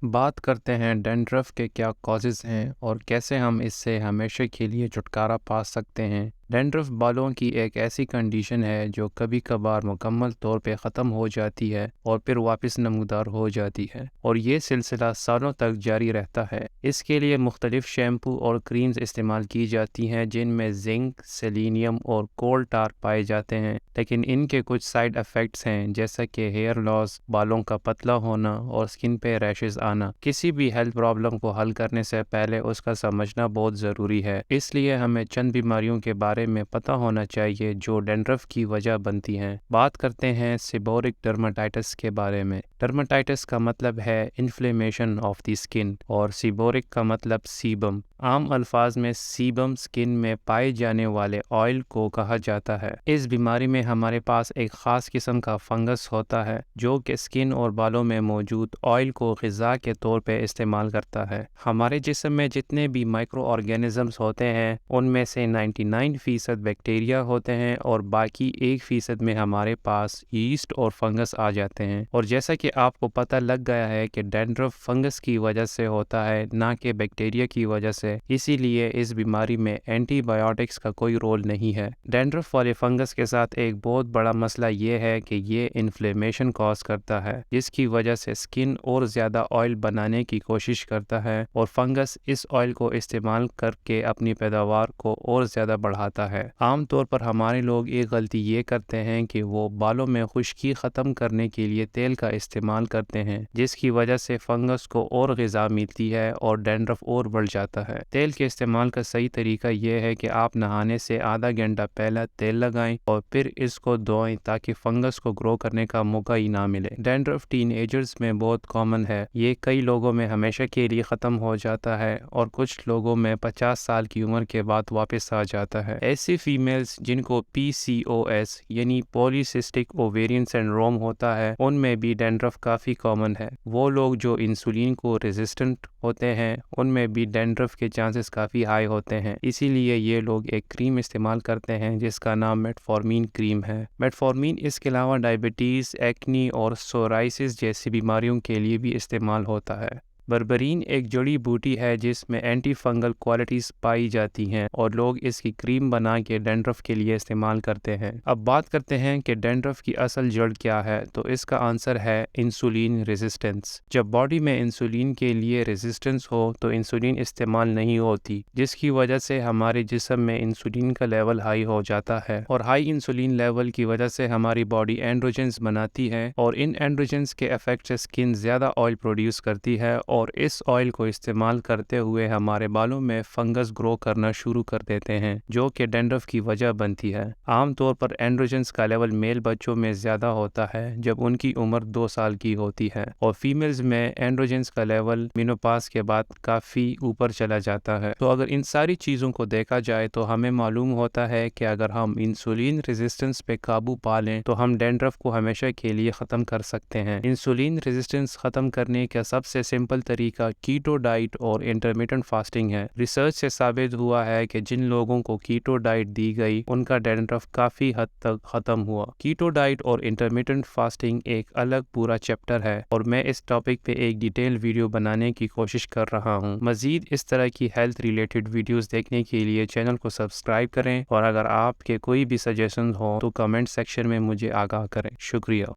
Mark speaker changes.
Speaker 1: बात करते हैं डैंड्रफ के क्या कॉजेज़ हैं और कैसे हम इससे हमेशा के लिए छुटकारा पा सकते हैं। डैंड्रफ बालों की एक ऐसी कंडीशन है जो कभी कभार मुकम्मल तौर पे ख़त्म हो जाती है और फिर वापस नमूदार हो जाती है और ये सिलसिला सालों तक जारी रहता है। इसके लिए मुख्तलिफ शैम्पू और क्रीम्स इस्तेमाल की जाती हैं जिनमें जिंक, सेलेनियम और कोल टार पाए जाते हैं, लेकिन इनके कुछ साइड इफ़ेक्ट्स हैं जैसा कि हेयर लॉस, बालों का पतला होना और स्किन पे रैशेस आना। किसी भी हेल्थ प्रॉब्लम को हल करने से पहले उसका समझना बहुत ज़रूरी है, इसलिए हमें चंद बीमारियों के बारे में पता होना चाहिए जो डैंड्रफ की वजह बनती हैं। बात करते हैं सीबोरिक डर्मेटाइटिस के बारे में। डर्मेटाइटिस का मतलब है इन्फ्लेमेशन ऑफ द स्किन और सीबोरिक का मतलब सीबम। आम अल्फाज में सीबम स्किन में पाए जाने वाले ऑयल को कहा जाता है। इस बीमारी में हमारे पास एक ख़ास किस्म का फंगस होता है जो कि स्किन और बालों में मौजूद ऑयल को ग़िज़ा के तौर पे इस्तेमाल करता है। हमारे जिस्म में जितने भी माइक्रो ऑर्गेनिज़म्स होते हैं उनमें से 99% बैक्टीरिया होते हैं और बाकी 1% में हमारे पास यीस्ट और फंगस आ जाते हैं। और जैसा कि आपको पता लग गया है कि डैंड्रफ फंगस की वजह से होता है, ना कि बैक्टीरिया की वजह से, इसीलिए इस बीमारी में एंटीबायोटिक्स का कोई रोल नहीं है। डैंड्रफ वाले फंगस के साथ एक बहुत बड़ा मसला ये है कि ये इन्फ्लेमेशन कॉज करता है जिसकी वजह से स्किन और ज़्यादा ऑयल बनाने की कोशिश करता है और फंगस इस ऑयल को इस्तेमाल करके अपनी पैदावार को और ज़्यादा बढ़ाता है। आम तौर पर हमारे लोग एक गलती ये करते हैं कि वो बालों में खुश्की ख़त्म करने के लिए तेल का इस्तेमाल करते हैं जिसकी वजह से फंगस को और ग़िज़ा मिलती है और डैंड्रफ और बढ़ जाता है। तेल के इस्तेमाल का सही तरीका यह है कि आप नहाने से आधा घंटा पहले तेल लगाएं और फिर इसको धोएं ताकि फंगस को ग्रो करने का मौका ही ना मिले। डैंड्रफ टीनएजर्स में बहुत कॉमन है। ये कई लोगों में हमेशा के लिए ख़त्म हो जाता है और कुछ लोगों में 50 साल की उम्र के बाद वापस आ जाता है। ऐसी फीमेल्स जिनको PCOS यानी पॉलीसिस्टिक ओवेरियन सिंड्रोम होता है उनमें भी डैंड्रफ काफ़ी कॉमन है। वो लोग जो इंसुलिन को रेजिस्टेंट होते हैं उनमें भी डैंड्रफ के चांसेस काफ़ी हाई होते हैं। इसीलिए ये लोग एक क्रीम इस्तेमाल करते हैं जिसका नाम मेटफॉर्मिन क्रीम है। मेटफॉर्मिन इसके अलावा डायबिटीज़, एक्नी और सोराइसिस जैसी बीमारियों के लिए भी इस्तेमाल होता है। बर्बरीन एक जड़ी बूटी है जिसमें एंटी फंगल क्वालिटीज़ पाई जाती हैं और लोग इसकी क्रीम बना के डैंड्रफ के लिए इस्तेमाल करते हैं। अब बात करते हैं कि डैंड्रफ की असल जड़ क्या है, तो इसका आंसर है इंसुलिन रेजिस्टेंस। जब बॉडी में इंसुलिन के लिए रेजिस्टेंस हो तो इंसुलिन इस्तेमाल नहीं होती जिसकी वजह से हमारे जिस्म में इंसुलिन का लेवल हाई हो जाता है और हाई इंसुलिन लेवल की वजह से हमारी बॉडी एंड्रोजन्स बनाती है और इन एंड्रोजन्स के इफेक्ट से स्किन ज़्यादा ऑयल प्रोड्यूस करती है और इस ऑयल को इस्तेमाल करते हुए हमारे बालों में फंगस ग्रो करना शुरू कर देते हैं जो कि डैंड्रफ की वजह बनती है। आम तौर पर एंड्रोजन्स का लेवल मेल बच्चों में ज़्यादा होता है जब उनकी उम्र 2 साल की होती है और फीमेल्स में एंड्रोजन्स का लेवल मेनोपॉज के बाद काफ़ी ऊपर चला जाता है। तो अगर इन सारी चीज़ों को देखा जाए तो हमें मालूम होता है कि अगर हम इंसुलिन रेजिस्टेंस पे काबू पा लें तो हम डैंड्रफ को हमेशा के लिए ख़त्म कर सकते हैं। इंसुलिन रेजिस्टेंस ख़त्म करने का सबसे सिंपल तरीका कीटो डाइट और इंटरमिटेंट फास्टिंग है। रिसर्च से साबित हुआ है कि जिन लोगों को कीटो डाइट दी गई उनका डैंड्रफ काफ़ी हद तक ख़त्म हुआ। कीटो डाइट और इंटरमिटेंट फास्टिंग एक अलग पूरा चैप्टर है और मैं इस टॉपिक पे एक डिटेल वीडियो बनाने की कोशिश कर रहा हूँ। मज़ीद इस तरह की हेल्थ रिलेटेड वीडियोस देखने के लिए चैनल को सब्सक्राइब करें और अगर आपके कोई भी सजेशन हो तो कमेंट सेक्शन में मुझे आगाह करें। शुक्रिया।